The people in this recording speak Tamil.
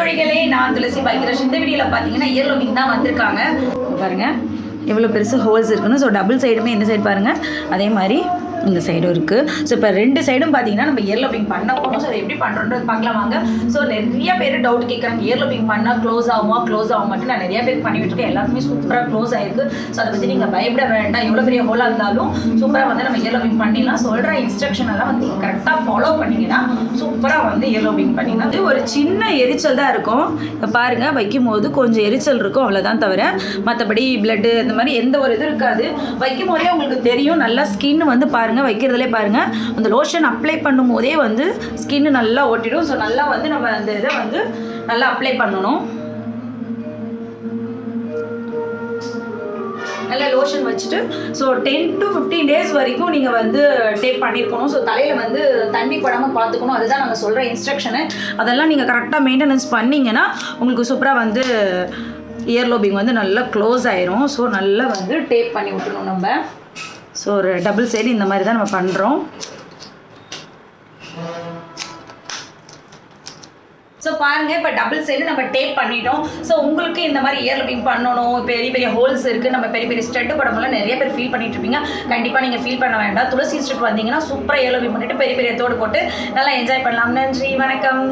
தோழிகளே, நான் துளசி பாக்கியராஜ். இந்த வீடியோவில் பார்த்தீங்கன்னா இயர் லோபிங் தான் வந்திருக்காங்க. பாருங்கள் எவ்வளோ பெருசு ஹோல்ஸ் இருக்குன்னு. ஸோ டபுள் சைடுமே இந்த சைடு பாருங்கள், அதே மாதிரி இந்த சைடும் இருக்குது. ஸோ இப்போ ரெண்டு சைடும் பார்த்தீங்கன்னா நம்ம இயர் லோபிங் பண்ண போகணும். ஸோ அதை எப்படி பண்ணுறோன்றது பார்க்கலாம் வாங்க. ஸோ நிறைய பேர் டவுட் கேட்குறாங்க, இயர் லோபிங் பண்ணால் க்ளோஸ் ஆகுமா க்ளோஸ் ஆகும் மட்டும். நான் நிறைய பேர் பண்ணிவிட்டு இருக்கேன், எல்லாருமே சூப்பராக க்ளோஸ் ஆகிருக்கு. ஸோ அதை பற்றி நீங்கள் பயப்பட வேண்டாம். எவ்வளோ பெரிய ஹோலாக இருந்தாலும் சூப்பராக வந்து நம்ம இயர் லோபிங் பண்ணிடலாம். சொல்கிற இன்ஸ்ட்ரக்ஷன் எல்லாம் வந்து நீங்கள் கரெக்டாக ஃபாலோ பண்ணிங்கன்னா சூப்பராக வந்து இயர் லோபிங் பண்ணிடலாம். அது ஒரு சின்ன எரிச்சல் தான் இருக்கும். இப்போ பாருங்கள், வைக்கும் போது கொஞ்சம் எரிச்சல் இருக்கும், அவ்வளோதான். தவிர மற்றபடி பிளட்டு இந்த மாதிரி எந்த ஒரு இது இருக்காது. வைக்கும் போதே உங்களுக்கு தெரியும், நல்லா ஸ்கின் வந்து பாருங்கள், வைக்கிறதுலே பாருங்கள், அந்த லோஷன் அப்ளை பண்ணும் போதே வந்து ஸ்கின் நல்லா ஒட்டிடும். ஸோ நல்லா வந்து நம்ம அந்த இதை வந்து நல்லா அப்ளை பண்ணணும். நல்லா லோஷன் வச்சுட்டு ஸோ 10 to 15 days வரைக்கும் நீங்கள் வந்து டேப் பண்ணியிருக்கணும். ஸோ தலையில் வந்து தண்ணி படாமல் பார்த்துக்கணும். அதுதான் நாங்கள் சொல்கிற இன்ஸ்ட்ரக்ஷனு. அதெல்லாம் நீங்கள் கரெக்டாக மெயின்டெனன்ஸ் பண்ணிங்கன்னா உங்களுக்கு சூப்பராக வந்து இயர் லோபிங் வந்து நல்லா க்ளோஸ் ஆயிரும். ஸோ நல்லா வந்து டேப் பண்ணி விட்டுணும் நம்ம. ஸோ ஒரு டபுள் சைடு இந்த மாதிரி தான் நம்ம பண்ணுறோம். ஸோ பாருங்கள், இப்போ டபுள் சைடு நம்ம டேப் பண்ணிட்டோம். ஸோ உங்களுக்கு இந்த மாதிரி இயர் லோபிங் பண்ணணும், பெரிய பெரிய ஹோல்ஸ் இருக்குது, நம்ம பெரிய பெரிய ஸ்டெட்டு படமெல்லாம் நிறைய பேர் ஃபீல் பண்ணிட்டு இருப்பீங்க. கண்டிப்பாக நீங்கள் ஃபீல் பண்ண வேண்டாம். துளசி ஸ்ட்ரிப் வந்தீங்கன்னா சூப்பராக இயர் லோபிங் பண்ணிவிட்டு பெரிய பெரிய தோடு போட்டு நல்லா என்ஜாய் பண்ணலாம். நன்றி, வணக்கம்.